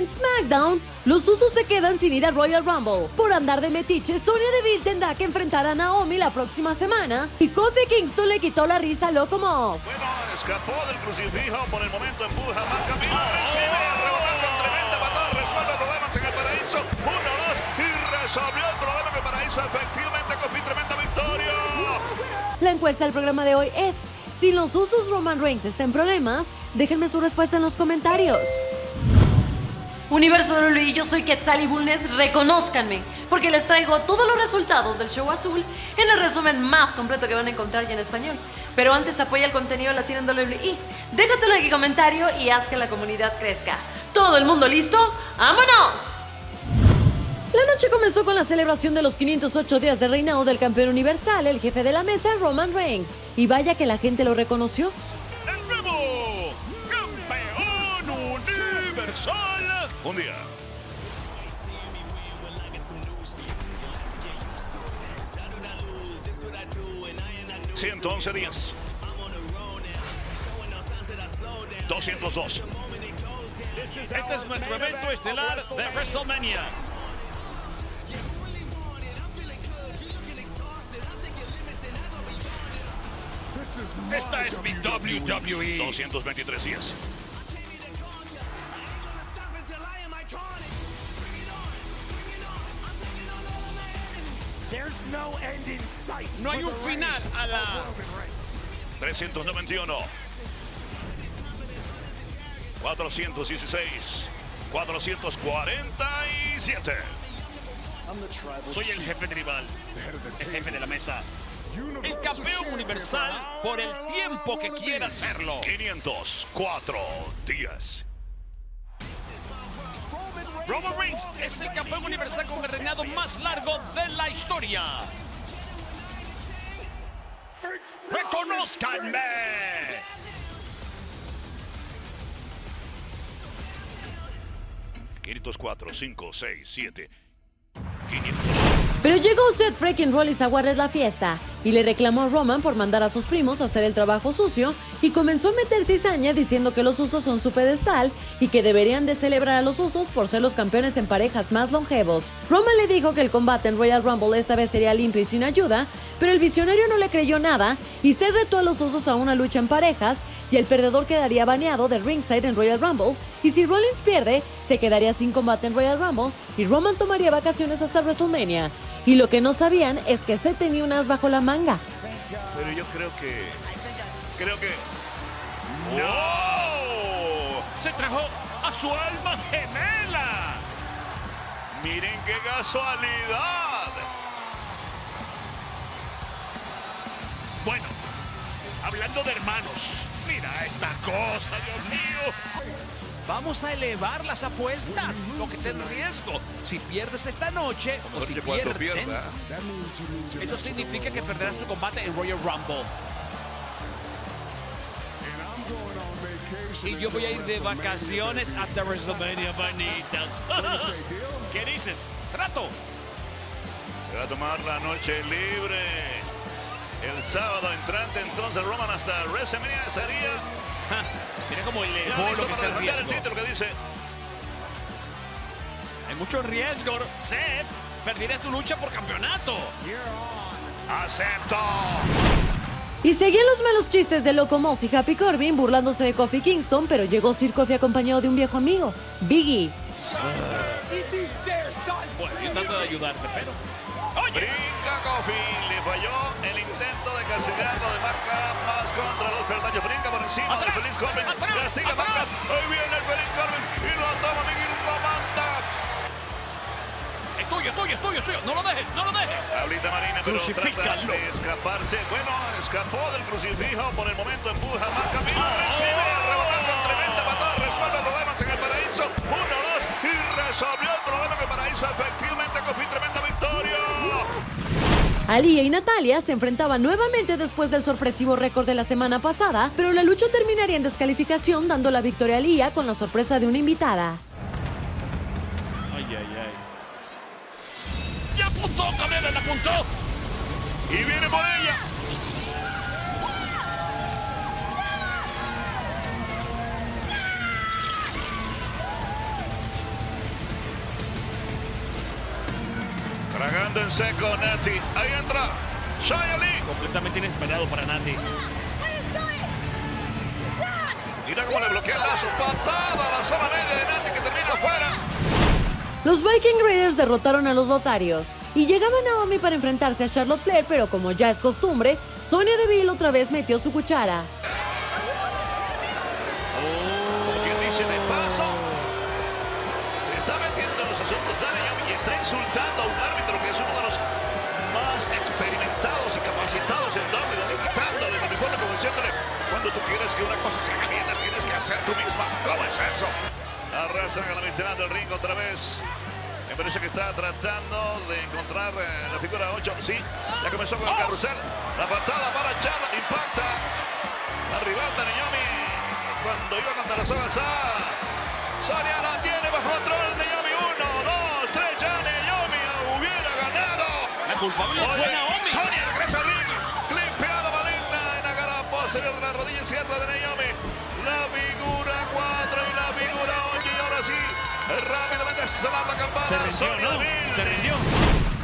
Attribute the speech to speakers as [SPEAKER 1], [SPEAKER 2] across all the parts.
[SPEAKER 1] SmackDown, los Usos se quedan sin ir a Royal Rumble. Por andar de metiche, Sonya Deville tendrá que enfrentar a Naomi la próxima semana y Kofi Kingston le quitó la risa a Loco Moss.
[SPEAKER 2] Bueno, escapó del crucifijo, por el momento empuja, marca Milo, recibe, rebotando con tremenda patada, resuelve problemas en el paraíso, 1, 2, y resolvió el problema en el paraíso, efectivamente Kofi, tremenda victoria.
[SPEAKER 1] La encuesta del programa de hoy es: si los Usos Roman Reigns están en problemas, déjenme su respuesta en los comentarios. Universo de WWE, yo soy Quetzal y Bulnes, reconózcanme, porque les traigo todos los resultados del show azul en el resumen más completo que van a encontrar ya en español. Pero antes apoya el contenido latino en WWE, deja tu like y comentario y haz que la comunidad crezca. ¿Todo el mundo listo? ¡Vámonos! La noche comenzó con la celebración de los 508 días de reinado del campeón universal, el jefe de la mesa, Roman Reigns. Y vaya que la gente lo reconoció.
[SPEAKER 3] ¡El nuevo campeón universal!
[SPEAKER 2] Un día. $111. 202.
[SPEAKER 3] Este es nuestro evento estelar de WrestleMania. Esta es mi WWE.
[SPEAKER 2] 223 días.
[SPEAKER 3] No hay un final a la
[SPEAKER 2] 391. 416. 447.
[SPEAKER 3] Soy el jefe tribal, el jefe de la mesa, el campeón universal por el tiempo que quiera hacerlo.
[SPEAKER 2] 504 días.
[SPEAKER 3] Roman Reigns es el campeón universal con el reinado más largo de la historia. ¡Reconózcanme!
[SPEAKER 2] 504, 5, 6, 7. 500.
[SPEAKER 1] Pero llegó Seth freaking Rollins a guardar la fiesta y le reclamó a Roman por mandar a sus primos a hacer el trabajo sucio y comenzó a meter cizaña diciendo que los Usos son su pedestal y que deberían de celebrar a los Usos por ser los campeones en parejas más longevos. Roman le dijo que el combate en Royal Rumble esta vez sería limpio y sin ayuda, pero el visionario no le creyó nada y se retó a los Usos a una lucha en parejas y el perdedor quedaría baneado de ringside en Royal Rumble, y si Rollins pierde, se quedaría sin combate en Royal Rumble y Roman tomaría vacaciones hasta WrestleMania. Y lo que no sabían es que Seth tenía un as bajo la manga.
[SPEAKER 2] Pero yo creo que...
[SPEAKER 3] ¡No! ¡Se trajo a su alma gemela!
[SPEAKER 2] ¡Miren qué casualidad!
[SPEAKER 3] Bueno, hablando de hermanos, mira esta cosa, Dios mío. Vamos a elevar las apuestas, lo que está en riesgo. Si pierdes esta noche, o si pierden, eso significa que perderás tu combate en Royal Rumble. Y yo voy a ir de vacaciones hasta WrestleMania, manitas. ¿Qué dices? ¡Trato!
[SPEAKER 2] Se va a tomar la noche libre. El sábado entrante, entonces Roman hasta WrestleMania sería...
[SPEAKER 3] Mira cómo elevó
[SPEAKER 2] Ya
[SPEAKER 3] lo
[SPEAKER 2] listo
[SPEAKER 3] que
[SPEAKER 2] para
[SPEAKER 3] está en
[SPEAKER 2] defender el
[SPEAKER 3] riesgo.
[SPEAKER 2] título que dice.
[SPEAKER 3] Hay mucho riesgo. Seth, perderás tu lucha por campeonato.
[SPEAKER 2] ¡Acepto!
[SPEAKER 1] Y seguían los malos chistes de Loco Moss y Happy Corbin burlándose de Kofi Kingston, pero llegó Sir Kofi acompañado de un viejo amigo, Biggie.
[SPEAKER 3] Bueno, yo trato de ayudarte, pero... ¡Oye!
[SPEAKER 2] Brinca Kofi, le falló el intento de castigarlo de marca más contra los peldaños. Brinca por encima del
[SPEAKER 3] ¡Atrás!
[SPEAKER 2] feliz Corbin.
[SPEAKER 3] ¡Atrás!
[SPEAKER 2] Le sigue
[SPEAKER 3] ¡Atrás!
[SPEAKER 2] marcas. Ahí viene el feliz Corbin y lo toma Biggie, lo manda.
[SPEAKER 3] Es tuyo, es tuyo, es tuyo, es tuyo. No lo dejes, no lo dejes.
[SPEAKER 2] Tablita marina, pero trata
[SPEAKER 3] Crucifícalo.
[SPEAKER 2] de escaparse. Bueno, escapó del crucifijo. Por el momento empuja, marca Milo, recibe, rebotando con tremenda patada, resuelve problemas en el paraíso. 1, 2, y resolvió el problema en el paraíso. Efectivamente, Kofi, tremenda victoria.
[SPEAKER 1] Aliyah y Natalya se enfrentaban nuevamente después del sorpresivo récord de la semana pasada, pero la lucha terminaría en descalificación, dando la victoria a Aliyah con la sorpresa de una invitada.
[SPEAKER 3] Ay, ay, ay. ¡Ya apuntó, Canela, la apuntó!
[SPEAKER 2] Y viene por ella. Entrando en seco, Natty. Ahí entra Shia Lee.
[SPEAKER 3] Completamente inesperado para Natty.
[SPEAKER 2] Mira cómo le bloquea el lazo. Patada a la zona media de Natty que termina afuera.
[SPEAKER 1] Los Viking Raiders derrotaron a los Lotarios y llegaba Naomi para enfrentarse a Charlotte Flair, pero como ya es costumbre, Sonya Deville otra vez metió su cuchara.
[SPEAKER 2] Como quien dice, de paso, se está metiendo en los asuntos de Naomi y está insultando a un árbitro que es uno de los más experimentados y capacitados en WWE, quitándole el uniforme como diciéndole: cuando tú quieres que una cosa se haga bien, la tienes que hacer tú misma. ¿Cómo es eso? Arrastran a la mitad del ring otra vez. Me parece que está tratando de encontrar la figura 8. Sí, ya comenzó con el carrusel. La patada para Charlotte, impacta. La rival de Naomi cuando iba contra las sogas a Sonya, la tiene bajo control. Naomi 1, 2, 3, ya Naomi hubiera ganado.
[SPEAKER 3] La culpable fue Naomi.
[SPEAKER 2] Sonya regresa al ring. Clipeada maligna en la cara posterior de la rodilla izquierda de Naomi. La figura 4 y la figura 8. Y ahora sí, rápidamente sonar la campana.
[SPEAKER 3] Se rindió.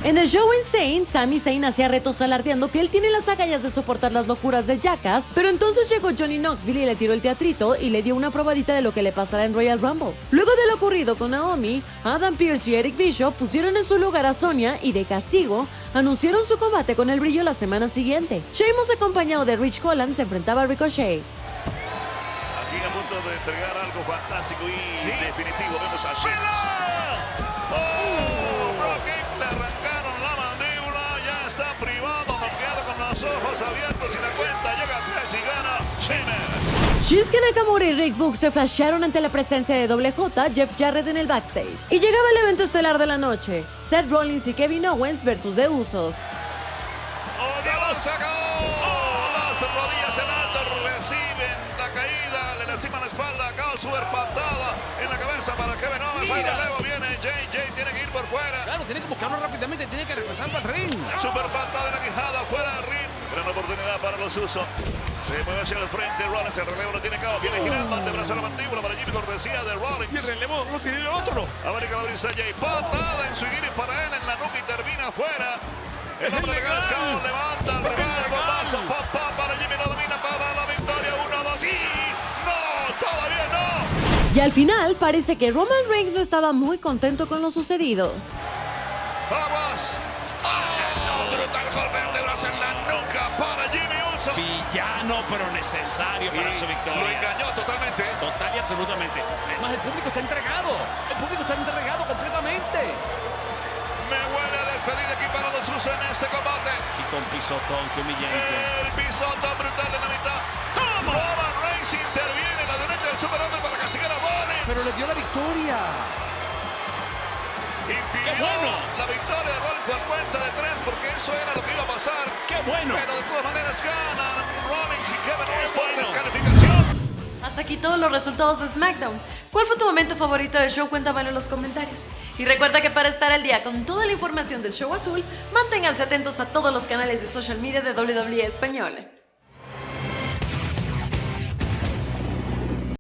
[SPEAKER 1] En el show Insane, Sami Zayn hacía retos alardeando que él tiene las agallas de soportar las locuras de Jackass, pero entonces llegó Johnny Knoxville y le tiró el teatrito y le dio una probadita de lo que le pasará en Royal Rumble. Luego de lo ocurrido con Naomi, Adam Pearce y Eric Bischoff pusieron en su lugar a Sonya y de castigo anunciaron su combate con el brillo la semana siguiente. Sheamus, acompañado de Rich Holland, se enfrentaba a Ricochet.
[SPEAKER 2] Aquí a punto de entregar algo fantástico y definitivo. Vemos a Sheamus. Brock King, le arrancaron la mandíbula. Ya está privado, noqueado con los ojos abiertos y la cuenta llega a 3 y gana Sheamus.
[SPEAKER 1] Shinsuke Nakamura y Rick Book se flashearon ante la presencia de WJ, Jeff Jarrett en el backstage. Y llegaba el evento estelar de la noche: Seth Rollins y Kevin Owens versus The Usos.
[SPEAKER 2] ¡Ya lo sacó! Las rodillas en alto reciben la caída, le lastiman la espalda, acá super patada en la cabeza para Kevin Owens. Ahí relevo viene JJ, tiene que ir por fuera.
[SPEAKER 3] Claro, tiene que buscarlo rápidamente, tiene que regresar al ring.
[SPEAKER 2] Super patada en la quijada, fuera del ring. Gran oportunidad para los Usos. Se mueve hacia el frente, Rollins, el relevo lo tiene acá, viene girando, antebrazo a la mandíbula para Jimmy, cortesía de Rollins.
[SPEAKER 3] Y el relevo lo tiene el otro.
[SPEAKER 2] América la brisa Jay, patada en su guiri para él en la nuca y termina afuera. El hombre legal Escabón levanta el rival, bombazo, para Jimmy, lo domina para la victoria, 1-2, y no, todavía no.
[SPEAKER 1] Y al final parece que Roman Reigns no estaba muy contento con lo sucedido.
[SPEAKER 2] Vamos. Brutal golpe de brazo en la nuca para Jimmy Uso.
[SPEAKER 3] Villano, pero necesario para su victoria.
[SPEAKER 2] Lo engañó totalmente.
[SPEAKER 3] Total y absolutamente. Además, el público está entregado. El público está entregado completamente.
[SPEAKER 2] Me huele a despedir aquí para los Usos en este combate.
[SPEAKER 3] Y con pisotón, qué humillante.
[SPEAKER 2] El pisotón brutal en la mitad. Roman Reigns interviene en la derecha del superhombre para castigar a Rollins.
[SPEAKER 3] Pero le dio la victoria.
[SPEAKER 2] Impidió la victoria de Rollins por cuenta de 3 porque eso era lo que iba a pasar.
[SPEAKER 3] ¡Qué bueno!
[SPEAKER 2] Pero de todas maneras ganan Rollins y Kevin Owens por descalificación.
[SPEAKER 1] Hasta aquí todos los resultados de SmackDown. ¿Cuál fue tu momento favorito del show? Cuéntamelo en los comentarios. Y recuerda que para estar al día con toda la información del show azul, manténganse atentos a todos los canales de social media de WWE Español.